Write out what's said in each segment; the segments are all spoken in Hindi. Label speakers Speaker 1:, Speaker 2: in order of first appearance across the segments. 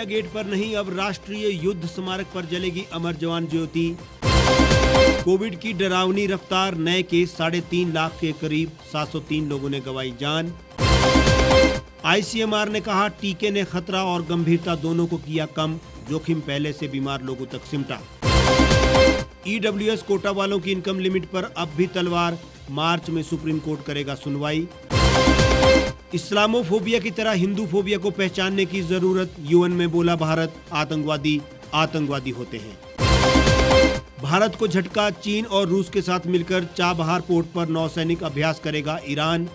Speaker 1: गेट पर नहीं, अब राष्ट्रीय युद्ध स्मारक पर जलेगी अमर जवान ज्योति। कोविड की डरावनी रफ्तार, नए केस 3.5 लाख के करीब, 703 लोगों ने गंवाई जान। आईसीएमआर ने कहा टीके ने खतरा और गंभीरता दोनों को किया कम, जोखिम पहले से बीमार लोगों तक सिमटा। ईडब्ल्यूएस कोटा वालों की इनकम लिमिट पर अब भी तलवार, मार्च में सुप्रीम कोर्ट करेगा सुनवाई। इस्लामोफोबिया की तरह हिंदू फोबिया को पहचानने की जरूरत, यूएन में बोला भारत, आतंकवादी होते हैं। भारत को झटका, चीन और रूस के साथ मिलकर चाबहार पोर्ट पर नौसैनिक अभ्यास करेगा ईरान।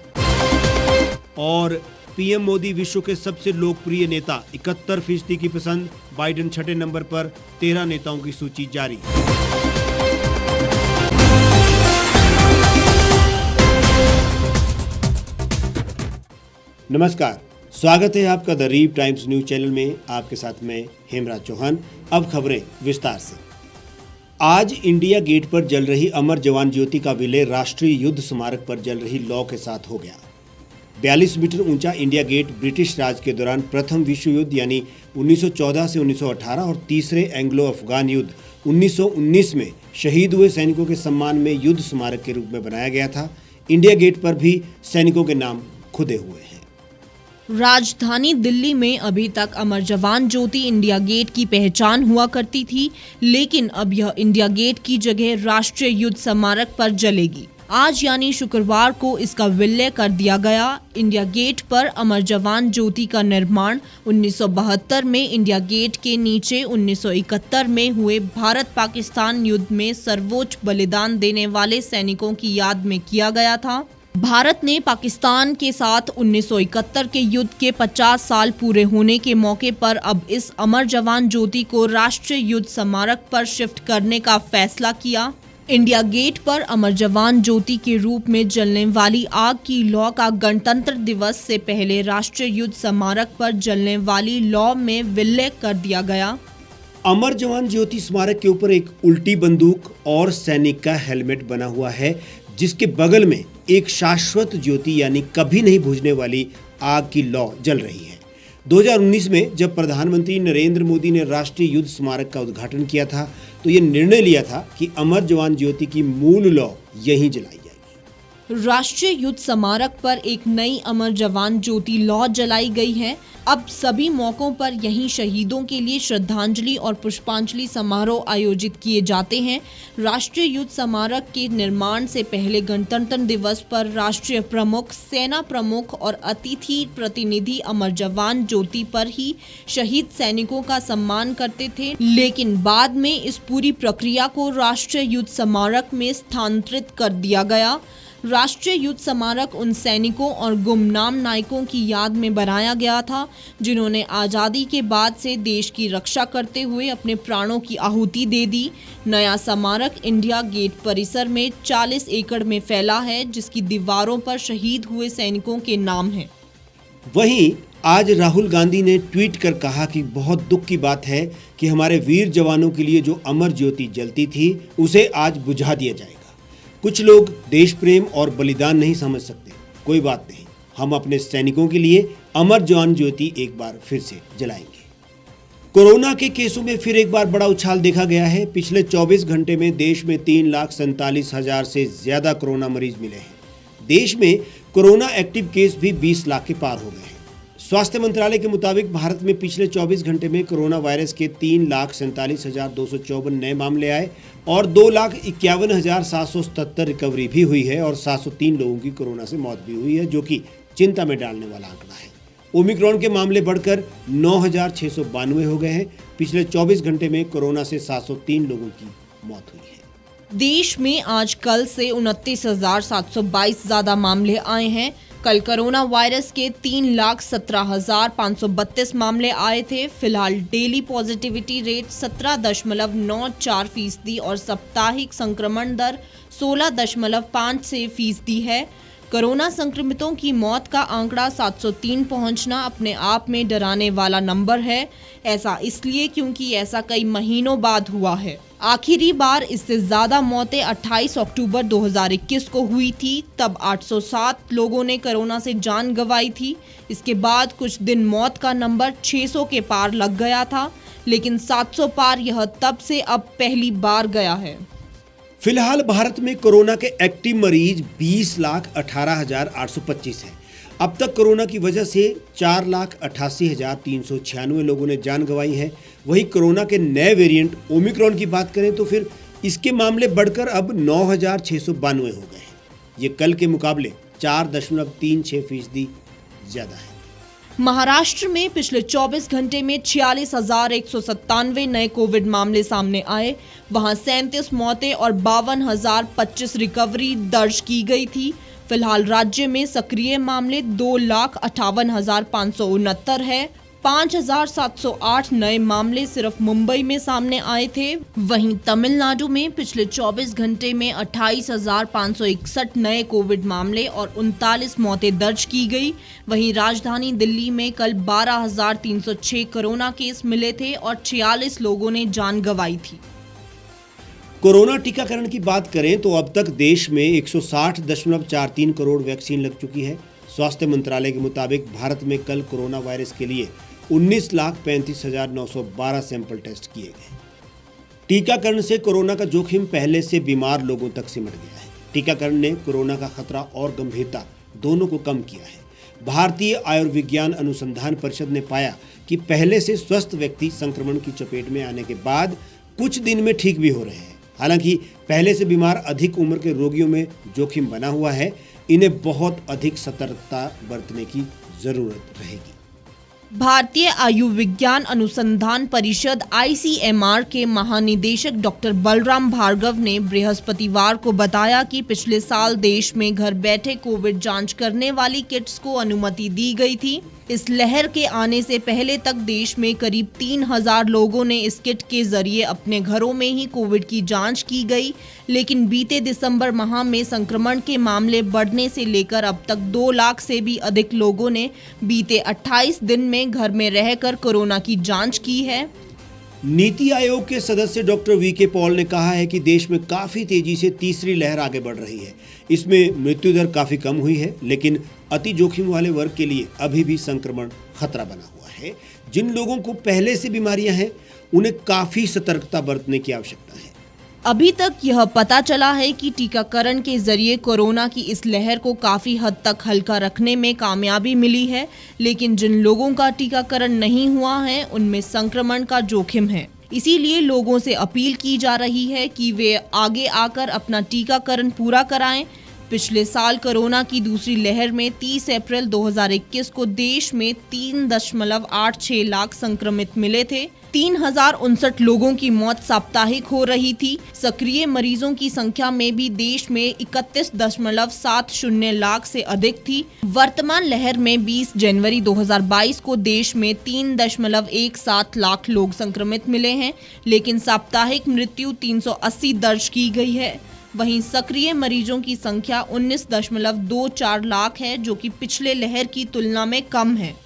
Speaker 1: और पीएम मोदी विश्व के सबसे लोकप्रिय नेता, 71% की पसंद, बाइडेन 6ठे नंबर पर, 13 नेताओं की सूची जारी। नमस्कार, स्वागत है आपका the Reap Times news channel में। आपके साथ मैं हेमराज चौहान। अब खबरें विस्तार से। आज इंडिया गेट पर जल रही अमर जवान ज्योति का विलय राष्ट्रीय युद्ध स्मारक पर जल रही लौ के साथ हो गया। 42 मीटर ऊंचा इंडिया गेट ब्रिटिश राज के दौरान प्रथम विश्व युद्ध यानी 1914 से 1918 और तीसरे एंग्लो अफगान युद्ध 1919 में शहीद हुए सैनिकों के सम्मान में युद्ध स्मारक के रूप में बनाया गया था। इंडिया गेट पर भी सैनिकों के नाम खुदे हुए हैं।
Speaker 2: राजधानी दिल्ली में अभी तक अमर जवान ज्योति इंडिया गेट की पहचान हुआ करती थी, लेकिन अब यह इंडिया गेट की जगह राष्ट्रीय युद्ध स्मारक पर जलेगी। आज यानी शुक्रवार को इसका विलय कर दिया गया। इंडिया गेट पर अमर जवान ज्योति का निर्माण 1972 में इंडिया गेट के नीचे 1971 में हुए भारत पाकिस्तान युद्ध में सर्वोच्च बलिदान देने वाले सैनिकों की याद में किया गया था। भारत ने पाकिस्तान के साथ 1971 के युद्ध के 50 साल पूरे होने के मौके पर अब इस अमर जवान ज्योति को राष्ट्रीय युद्ध स्मारक पर शिफ्ट करने का फैसला किया। इंडिया गेट पर अमर जवान ज्योति के रूप में जलने वाली आग की लौ का गणतंत्र दिवस से पहले राष्ट्रीय युद्ध स्मारक पर जलने वाली लौ में विलय कर दिया गया।
Speaker 1: अमर जवान ज्योति स्मारक के ऊपर एक उल्टी बंदूक और सैनिक का हेलमेट बना हुआ है, जिसके बगल में एक शाश्वत ज्योति यानी कभी नहीं बुझने वाली आग की लौ जल रही है। 2019 में जब प्रधानमंत्री नरेंद्र मोदी ने राष्ट्रीय युद्ध स्मारक का उद्घाटन किया था, तो ये निर्णय लिया था कि अमर जवान ज्योति की मूल लौ यहीं जलाई जाएगी।
Speaker 2: राष्ट्रीय युद्ध स्मारक पर एक नई अमर जवान ज्योति लौ जलाई गई है। अब सभी मौकों पर यहीं शहीदों के लिए श्रद्धांजलि और पुष्पांजलि समारोह आयोजित किए जाते हैं। राष्ट्रीय युद्ध स्मारक के निर्माण से पहले गणतंत्र दिवस पर राष्ट्रीय प्रमुख, सेना प्रमुख और अतिथि प्रतिनिधि अमर जवान ज्योति पर ही शहीद सैनिकों का सम्मान करते थे, लेकिन बाद में इस पूरी प्रक्रिया को राष्ट्रीय युद्ध स्मारक में स्थानांतरित कर दिया गया। राष्ट्रीय युद्ध स्मारक उन सैनिकों और गुमनाम नायकों की याद में बनाया गया था, जिन्होंने आज़ादी के बाद से देश की रक्षा करते हुए अपने प्राणों की आहुति दे दी। नया स्मारक इंडिया गेट परिसर में 40 एकड़ में फैला है, जिसकी दीवारों पर शहीद हुए सैनिकों के नाम हैं।
Speaker 1: वहीं आज राहुल गांधी ने ट्वीट कर कहा कि बहुत दुख की बात है कि हमारे वीर जवानों के लिए जो अमर ज्योति जलती थी, उसे आज बुझा दिया जाएगा। कुछ लोग देश प्रेम और बलिदान नहीं समझ सकते, कोई बात नहीं, हम अपने सैनिकों के लिए अमर जवान ज्योति एक बार फिर से जलाएंगे। कोरोना के केसों में फिर एक बार बड़ा उछाल देखा गया है। पिछले 24 घंटे में देश में 3,47,000 से ज्यादा कोरोना मरीज मिले हैं। देश में कोरोना एक्टिव केस भी 20 लाख के पार हो गए हैं। स्वास्थ्य मंत्रालय के मुताबिक भारत में पिछले 24 घंटे में कोरोना वायरस के 3,47,254 नए मामले आए और 2,51,777 रिकवरी भी हुई है और 703 लोगों की कोरोना से मौत भी हुई है, जो कि चिंता में डालने वाला आंकड़ा है। ओमिक्रॉन के मामले बढ़कर 9,692 हो गए हैं। पिछले 24 घंटे में कोरोना से 703 लोगों की मौत हुई है।
Speaker 2: देश में आज कल से 29,722 ज्यादा मामले आए हैं। कल कोरोना वायरस के 3,17,532 मामले आए थे। फिलहाल डेली पॉजिटिविटी रेट 17.94% और साप्ताहिक संक्रमण दर 16.56% है। कोरोना संक्रमितों की मौत का आंकड़ा 703 पहुंचना अपने आप में डराने वाला नंबर है। ऐसा इसलिए क्योंकि ऐसा कई महीनों बाद हुआ है। आखिरी बार इससे ज्यादा मौतें 28 अक्टूबर 2021 को हुई थी। तब 807 लोगों ने कोरोना से जान गंवाई थी। इसके बाद कुछ दिन मौत का नंबर 600 के पार लग गया था, लेकिन 700 पार यह तब से अब पहली बार गया है।
Speaker 1: फिलहाल भारत में कोरोना के एक्टिव मरीज 20,18,825 हैं। अब तक कोरोना की वजह से 4,88,396 लोगों ने जान गंवाई है। वहीं कोरोना के नए वेरिएंट ओमिक्रॉन की बात करें तो फिर इसके मामले बढ़कर अब 9,692 हो गए हैं। ये कल के मुकाबले 4.36% ज्यादा है।
Speaker 2: महाराष्ट्र में पिछले 24 घंटे में 46,197 नए कोविड मामले सामने आए। वहां 37 मौतें और 52,025 रिकवरी दर्ज की गई थी। फिलहाल राज्य में सक्रिय मामले 2,58,569 है। 5,708 नए मामले सिर्फ मुंबई में सामने आए थे। वहीं तमिलनाडु में पिछले 24 घंटे में 28,561 नए कोविड मामले और 39 मौतें दर्ज की गई। वहीं राजधानी दिल्ली में कल 12,306 कोरोना केस मिले थे और 46 लोगों ने जान गंवाई थी।
Speaker 1: कोरोना टीकाकरण की बात करें तो अब तक देश में 160.43 करोड़ वैक्सीन लग चुकी है। स्वास्थ्य मंत्रालय के मुताबिक भारत में कल कोरोना वायरस के लिए 19,35,912 सैंपल टेस्ट किए गए। टीकाकरण से कोरोना का जोखिम पहले से बीमार लोगों तक सिमट गया है। टीकाकरण ने कोरोना का खतरा और गंभीरता दोनों को कम किया है। भारतीय आयुर्विज्ञान अनुसंधान परिषद ने पाया कि पहले से स्वस्थ व्यक्ति संक्रमण की चपेट में आने के बाद कुछ दिन में ठीक भी हो रहे हैं। हालांकि पहले से बीमार अधिक उम्र के रोगियों में जोखिम बना हुआ है। इन्हें बहुत अधिक सतर्कता बरतने की जरूरत रहेगी।
Speaker 2: भारतीय आयुर्विज्ञान अनुसंधान परिषद ICMR के महानिदेशक डॉक्टर बलराम भार्गव ने बृहस्पतिवार को बताया कि पिछले साल देश में घर बैठे कोविड जांच करने वाली किट्स को अनुमति दी गई थी। इस लहर के आने से पहले तक देश में करीब 3,000 लोगों ने इस किट के जरिए अपने घरों में ही कोविड की जांच की गई, लेकिन बीते दिसंबर माह में संक्रमण के मामले बढ़ने से लेकर अब तक 2 लाख से भी अधिक लोगों ने बीते 28 दिन में घर में रहकर कोरोना की जांच की है।
Speaker 1: नीति आयोग के सदस्य डॉक्टर VK पॉल ने कहा है कि देश में काफी तेजी से तीसरी लहर आगे बढ़ रही है। इसमें मृत्यु दर काफी कम हुई है, लेकिन अति जोखिम वाले वर्ग के लिए अभी भी संक्रमण खतरा बना हुआ है। जिन लोगों को पहले से बीमारियां हैं, उन्हें काफी सतर्कता बरतने की आवश्यकता है।
Speaker 2: अभी तक यह पता चला है कि टीकाकरण के जरिए कोरोना की इस लहर को काफी हद तक हल्का रखने में कामयाबी मिली है, लेकिन जिन लोगों का टीकाकरण नहीं हुआ है उनमें संक्रमण का जोखिम है। इसीलिए लोगों से अपील की जा रही है कि वे आगे आकर अपना टीकाकरण पूरा कराएं। पिछले साल कोरोना की दूसरी लहर में 30 अप्रैल 2021 को देश में 3.86 लाख संक्रमित मिले थे। 3,059 लोगों की मौत साप्ताहिक हो रही थी। सक्रिय मरीजों की संख्या में भी देश में 31.70 लाख से अधिक थी। वर्तमान लहर में 20 जनवरी 2022 को देश में 3.17 लाख लोग संक्रमित मिले हैं, लेकिन साप्ताहिक मृत्यु 380 दर्ज की गई है। वहीं सक्रिय मरीजों की संख्या 19.24 लाख है, जो कि पिछले लहर की तुलना में कम है।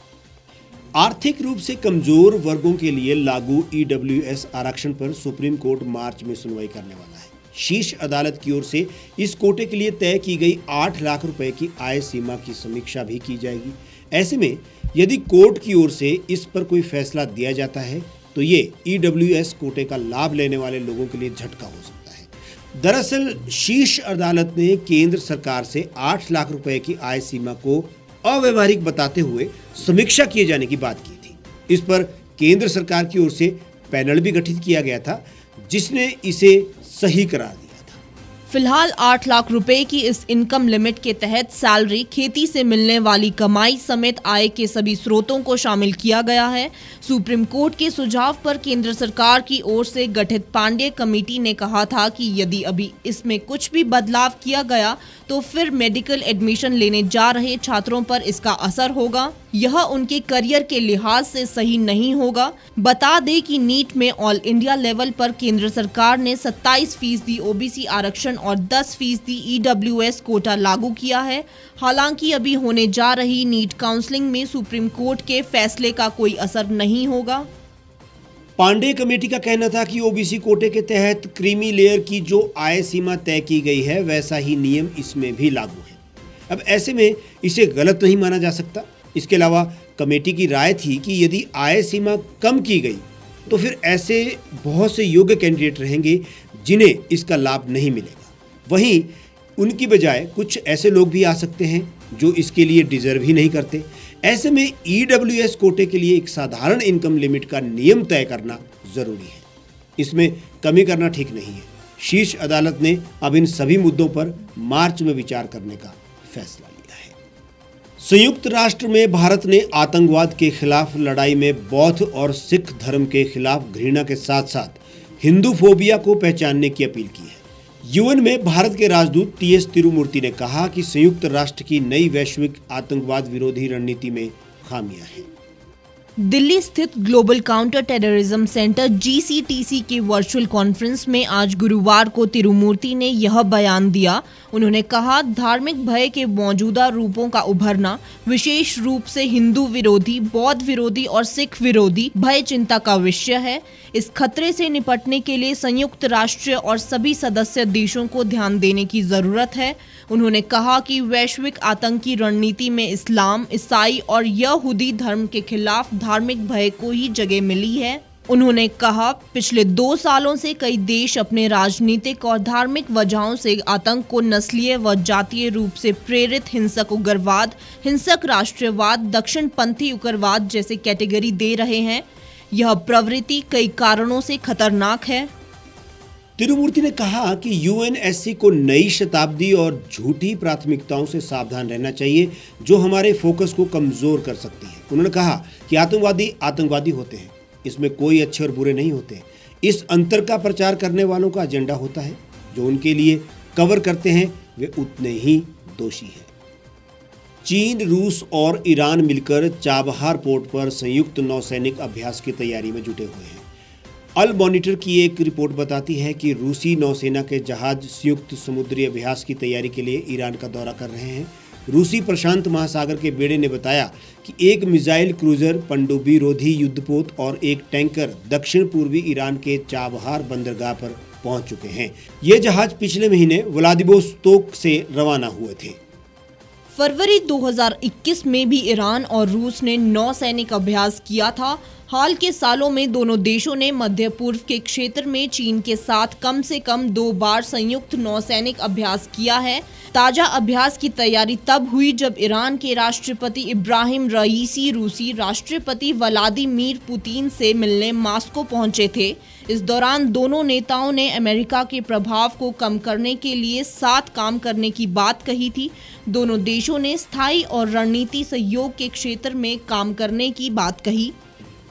Speaker 1: आर्थिक रूप से कमजोर वर्गों के लिए लागू EWS आरक्षण पर सुप्रीम कोर्ट मार्च में सुनवाई करने वाला है। शीर्ष अदालत की ओर से इस कोटे के लिए तय की गई 8 लाख रुपए की आय सीमा की समीक्षा भी की जाएगी। ऐसे में यदि कोर्ट की ओर से इस पर कोई फैसला दिया जाता है तो ये EWS कोटे का लाभ लेने वाले लोगों के लिए झटका हो सकता है। दरअसल शीर्ष अदालत ने केंद्र सरकार से 8 लाख रुपए की आय सीमा को अव्यवहारिक बताते हुए समीक्षा किए जाने की बात की थी। इस पर केंद्र सरकार की ओर से पैनल भी गठित किया गया था, जिसने इसे सही करार दिया था।
Speaker 2: फिलहाल 8 लाख रुपए की इस इनकम लिमिट के तहत सैलरी, खेती से मिलने वाली कमाई समेत आय के सभी स्रोतों को शामिल किया गया है। सुप्रीम कोर्ट के सुझाव पर केंद्र सरकार की ओर से गठित पांडेय कमेटी ने कहा था कि यदि अभी इसमें कुछ भी बदलाव किया गया तो फिर मेडिकल एडमिशन लेने जा रहे छात्रों पर इसका असर होगा। यह उनके करियर के लिहाज से सही नहीं होगा। बता दें कि नीट में ऑल इंडिया लेवल पर केंद्र सरकार ने 27% OBC आरक्षण और 10% EWS कोटा लागू किया है। हालांकि अभी होने जा रही नीट काउंसलिंग में सुप्रीम कोर्ट के फैसले का कोई असर नहीं होगा।
Speaker 1: पांडे कमेटी का कहना था कि ओबीसी कोटे के तहत क्रीमी लेयर की जो आय सीमा तय की गई है वैसा ही नियम इसमें भी लागू है। अब ऐसे में इसे गलत नहीं माना जा सकता। इसके अलावा कमेटी की राय थी कि यदि आय सीमा कम की गई तो फिर ऐसे बहुत से योग्य कैंडिडेट रहेंगे जिन्हें इसका लाभ नहीं मिलेगा। वहीं उनकी बजाय कुछ ऐसे लोग भी आ सकते हैं जो इसके लिए डिजर्व ही नहीं करते। ऐसे में ईडब्ल्यूएस कोटे के लिए एक साधारण इनकम लिमिट का नियम तय करना जरूरी है। इसमें कमी करना ठीक नहीं है। शीर्ष अदालत ने अब इन सभी मुद्दों पर मार्च में विचार करने का फैसला लिया है। संयुक्त राष्ट्र में भारत ने आतंकवाद के खिलाफ लड़ाई में बौद्ध और सिख धर्म के खिलाफ घृणा के साथ साथ हिंदू फोबिया को पहचानने की अपील की है। यूएन में भारत के राजदूत टीएस तिरुमूर्ति ने कहा कि संयुक्त राष्ट्र की नई वैश्विक आतंकवाद विरोधी रणनीति में खामियां हैं।
Speaker 2: दिल्ली स्थित ग्लोबल काउंटर टेररिज्म सेंटर जीसीटीसी के वर्चुअल कॉन्फ्रेंस में आज गुरुवार को तिरुमूर्ति ने यह बयान दिया। उन्होंने कहा, धार्मिक भय के मौजूदा रूपों का उभरना, विशेष रूप से हिंदू विरोधी, बौद्ध विरोधी और सिख विरोधी भय चिंता का विषय है। इस खतरे से निपटने के लिए संयुक्त राष्ट्र और सभी सदस्य देशों को ध्यान देने की जरूरत है। उन्होंने कहा कि वैश्विक आतंकी रणनीति में इस्लाम, ईसाई और यहूदी धर्म के खिलाफ धार्मिक भय को ही जगह मिली है। उन्होंने कहा, पिछले 2 सालों से कई देश अपने राजनीतिक और धार्मिक वजहों से आतंक को नस्लीय व जातीय रूप से प्रेरित हिंसक उग्रवाद, हिंसक राष्ट्रवाद, दक्षिणपंथी उग्रवाद जैसे कैटेगरी दे रहे हैं। यह प्रवृत्ति कई कारणों से खतरनाक है।
Speaker 1: तिरुमूर्ति ने कहा कि यूएनएससी को नई शताब्दी और झूठी प्राथमिकताओं से सावधान रहना चाहिए जो हमारे फोकस को कमजोर कर सकती है। उन्होंने कहा कि आतंकवादी होते हैं, इसमें कोई अच्छे और बुरे नहीं होते। इस अंतर का प्रचार करने वालों का एजेंडा होता है। जो उनके लिए कवर करते हैं वे उतने ही दोषी हैं। चीन, रूस और ईरान मिलकर चाबहार पोर्ट पर संयुक्त नौसैनिक अभ्यास की तैयारी में जुटे हुए हैं। अल मॉनिटर की एक रिपोर्ट बताती है कि रूसी नौसेना के जहाज संयुक्त समुद्री अभ्यास की तैयारी के लिए ईरान का दौरा कर रहे हैं। रूसी प्रशांत महासागर के बेड़े ने बताया कि एक मिसाइल क्रूजर, पनडुब्बी रोधी युद्धपोत और एक टैंकर दक्षिण पूर्वी ईरान के चाबहार बंदरगाह पर पहुंच चुके हैं। ये जहाज पिछले महीने व्लादिवोस्तोक से रवाना हुए थे।
Speaker 2: फरवरी 2021 में भी ईरान और रूस ने नौसैनिक अभ्यास किया था। हाल के सालों में दोनों देशों ने मध्य पूर्व के क्षेत्र में चीन के साथ कम से कम 2 बार संयुक्त नौसैनिक अभ्यास किया है। ताजा अभ्यास की तैयारी तब हुई जब ईरान के राष्ट्रपति इब्राहिम रईसी रूसी राष्ट्रपति व्लादिमीर पुतिन से मिलने मॉस्को पहुंचे थे। इस दौरान दोनों नेताओं ने अमेरिका के प्रभाव को कम करने के लिए साथ काम करने की बात कही थी। दोनों देशों ने स्थायी और रणनीति सहयोग के क्षेत्र में काम करने की बात कही।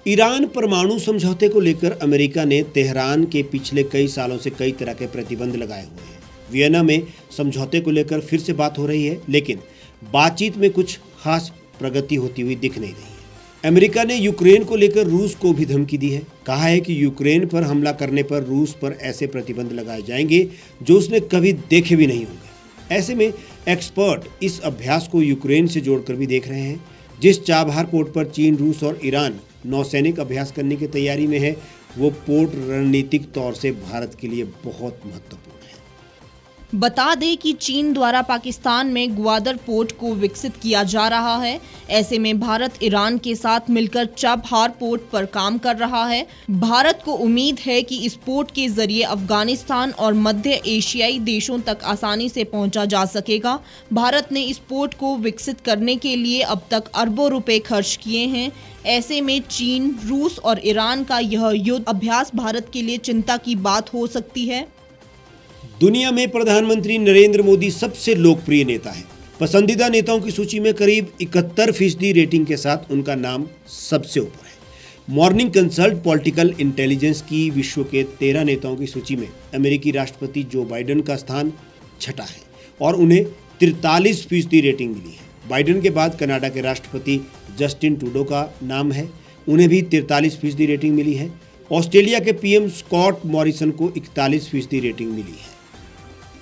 Speaker 1: ईरान परमाणु समझौते को लेकर अमेरिका ने तेहरान के पिछले कई सालों से कई तरह के प्रतिबंध लगाए हुए हैं। वियना में समझौते को लेकर फिर से बात हो रही है, लेकिन बातचीत में कुछ खास प्रगति होती हुई दिख नहीं रही है। अमेरिका ने यूक्रेन को लेकर रूस को भी धमकी दी है। कहा है कि यूक्रेन पर हमला करने पर रूस पर ऐसे प्रतिबंध लगाए जाएंगे जो उसने कभी देखे भी नहीं होंगे। ऐसे में एक्सपर्ट इस अभ्यास को यूक्रेन से जोड़कर भी देख रहे हैं। जिस चाबहार पोर्ट पर चीन, रूस और ईरान नौसैनिक अभ्यास करने की तैयारी में है, वो पोर्ट रणनीतिक तौर से भारत के लिए बहुत महत्वपूर्ण है।
Speaker 2: बता दें कि चीन द्वारा पाकिस्तान में ग्वादर पोर्ट को विकसित किया जा रहा है। ऐसे में भारत ईरान के साथ मिलकर चाबहार पोर्ट पर काम कर रहा है। भारत को उम्मीद है कि इस पोर्ट के जरिए अफगानिस्तान और मध्य एशियाई देशों तक आसानी से पहुंचा जा सकेगा। भारत ने इस पोर्ट को विकसित करने के लिए अब तक अरबों रुपए खर्च किए हैं। ऐसे में चीन, रूस और ईरान का यह युद्ध अभ्यास भारत के लिए चिंता की बात हो सकती है।
Speaker 1: दुनिया में प्रधानमंत्री नरेंद्र मोदी सबसे लोकप्रिय नेता हैं। पसंदीदा नेताओं की सूची में करीब 71% रेटिंग के साथ उनका नाम सबसे ऊपर है। मॉर्निंग कंसल्ट पॉलिटिकल इंटेलिजेंस की विश्व के 13 नेताओं की सूची में अमेरिकी राष्ट्रपति जो बाइडेन का स्थान छठा है और उन्हें 43% रेटिंग मिली है। बाइडेन के बाद कनाडा के राष्ट्रपति जस्टिन ट्रूडो का नाम है, उन्हें भी 43% रेटिंग मिली है। ऑस्ट्रेलिया के पीएम स्कॉट मॉरिसन को 41% रेटिंग मिली है।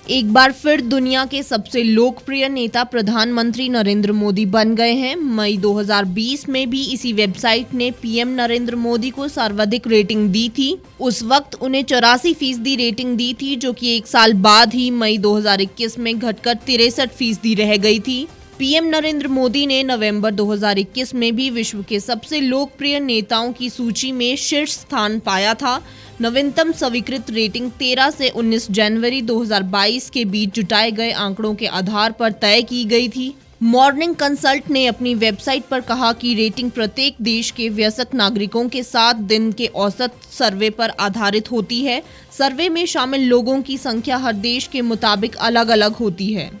Speaker 2: एक बार फिर दुनिया के सबसे लोकप्रिय नेता प्रधानमंत्री नरेंद्र मोदी बन गए हैं। मई 2020 में भी इसी वेबसाइट ने पीएम नरेंद्र मोदी को सर्वाधिक रेटिंग दी थी। उस वक्त उन्हें 84% रेटिंग दी थी, जो कि एक साल बाद ही मई 2021 में घटकर 63% रह गई थी। पीएम नरेंद्र मोदी ने नवंबर 2021 में भी विश्व के सबसे लोकप्रिय नेताओं की सूची में शीर्ष स्थान पाया था। नवीनतम स्वीकृत रेटिंग 13 से 19 जनवरी 2022 के बीच जुटाए गए आंकड़ों के आधार पर तय की गई थी। मॉर्निंग कंसल्ट ने अपनी वेबसाइट पर कहा कि रेटिंग प्रत्येक देश के वयस्क नागरिकों के 7 दिन के औसत सर्वे पर आधारित होती है। सर्वे में शामिल लोगों की संख्या हर देश के मुताबिक अलग-अलग होती है।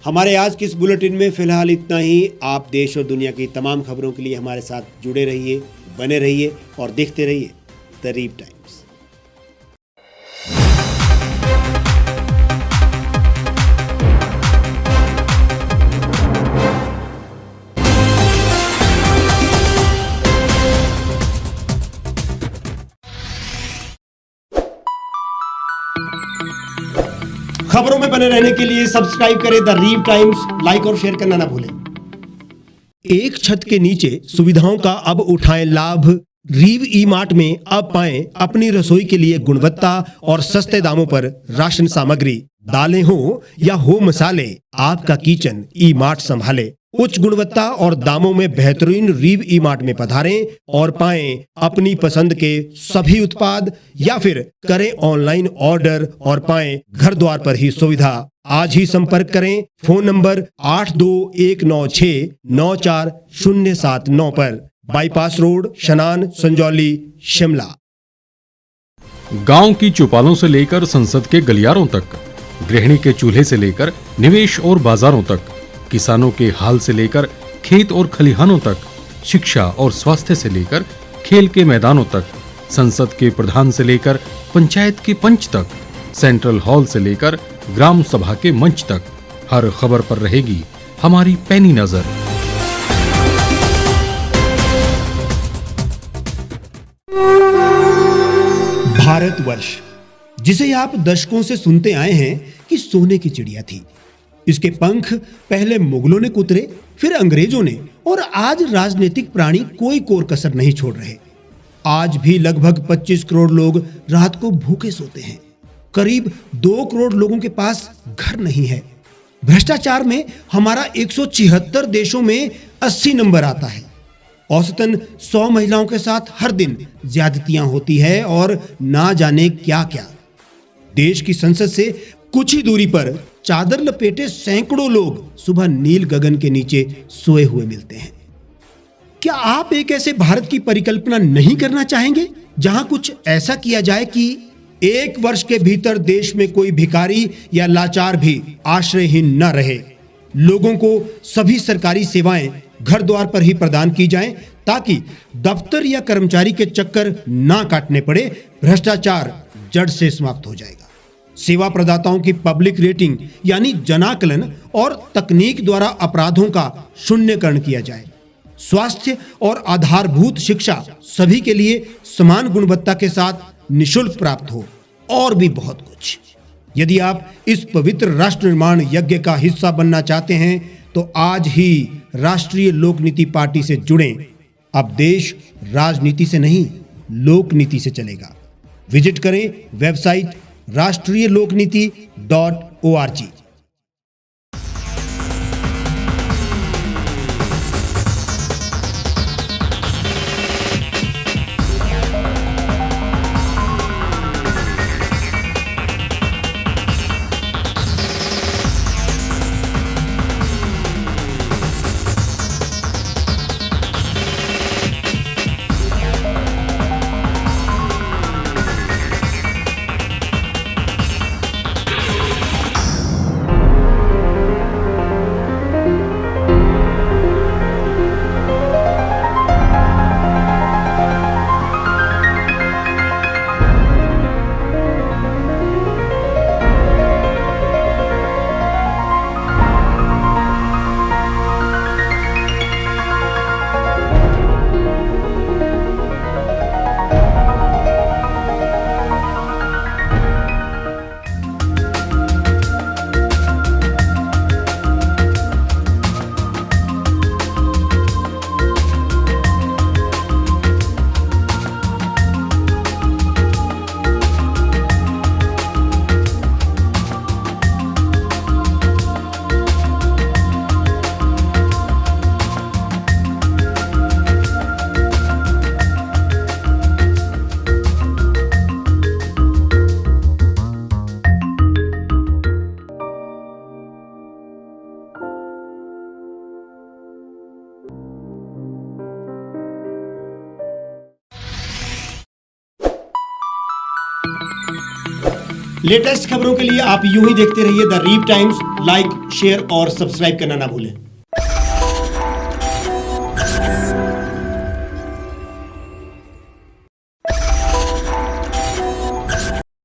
Speaker 1: हमारे आज के इस बुलेटिन में फिलहाल इतना ही। आप देश और दुनिया की तमाम खबरों के लिए हमारे साथ जुड़े रहिए, बने रहिए और देखते रहिए द रीव टाइम्स। खबरों में बने रहने के लिए सब्सक्राइब करें द रीव टाइम्स, लाइक और शेयर करना ना भूलें। एक छत के नीचे सुविधाओं का अब उठाएं लाभ। रीव ई मार्ट में अब पाएं अपनी रसोई के लिए गुणवत्ता और सस्ते दामों पर राशन सामग्री। दालें हो या हो मसाले, आपका किचन ई मार्ट संभाले। उच्च गुणवत्ता और दामों में बेहतरीन रीव ई मार्ट में पधारें और पाएं अपनी पसंद के सभी उत्पाद, या फिर करें ऑनलाइन ऑर्डर और पाएं घर द्वार पर ही सुविधा। आज ही संपर्क करें फोन नंबर 8219694079 पर, बाईपास रोड, शनान, संजौली, शिमला।
Speaker 3: गांव की चौपालों से लेकर संसद के गलियारों तक, गृहिणी के चूल्हे से लेकर निवेश और बाजारों तक, किसानों के हाल से लेकर खेत और खलिहानों तक, शिक्षा और स्वास्थ्य से लेकर खेल के मैदानों तक, संसद के प्रधान से लेकर पंचायत के पंच तक, सेंट्रल हॉल से लेकर ग्राम सभा के मंच तक, हर खबर पर रहेगी हमारी पैनी नजर।
Speaker 1: भारतवर्ष, जिसे आप दशकों से सुनते आए हैं कि सोने की चिड़िया थी। इसके पंख पहले मुगलों ने कुतरे, फिर अंग्रेजों ने, और आज राजनीतिक प्राणी कोई कोर कसर नहीं छोड़ रहे। आज भी लगभग 25 करोड़ लोग रात को भूखे सोते हैं। करीब 2 करोड़ लोगों के पास घर नहीं है। भ्रष्टाचार में हमारा 176 देशों में 80 नंबर आता है। औसतन 100 महिलाओं के साथ हर दिन ज्यादतियां होती है और ना जाने क्या क्या। देश की संसद से कुछ ही दूरी पर चादर लपेटे सैकड़ों लोग सुबह नील गगन के नीचे सोए हुए मिलते हैं। क्या आप एक ऐसे भारत की परिकल्पना नहीं करना चाहेंगे जहां कुछ ऐसा किया जाए कि 1 वर्ष के भीतर देश में कोई भिखारी या लाचार भी आश्रयहीन न रहे? लोगों को सभी सरकारी सेवाएं घर द्वार पर ही प्रदान की जाएं, ताकि दफ्तर या कर्मचारी के चक्कर ना काटने पड़े। भ्रष्टाचार जड़ से समाप्त हो जाएगा। सेवा प्रदाताओं की पब्लिक रेटिंग यानी जनाकलन और तकनीक द्वारा अपराधों का शून्यकरण किया जाए। स्वास्थ्य और आधारभूत शिक्षा सभी के लिए समान गुणवत्ता के साथ निशुल्क प्राप्त हो, और भी बहुत कुछ। यदि आप इस पवित्र राष्ट्र निर्माण यज्ञ का हिस्सा बनना चाहते हैं तो आज ही राष्ट्रीय लोक नीति पार्टी से जुड़ें। अब देश राजनीति से नहीं, लोक नीति से चलेगा। विजिट करें वेबसाइट rashtriyalokniti.org। लेटेस्ट खबरों के लिए आप यूं ही देखते रहिए the Reap Times. Like, share और सब्सक्राइब करना ना भूलें।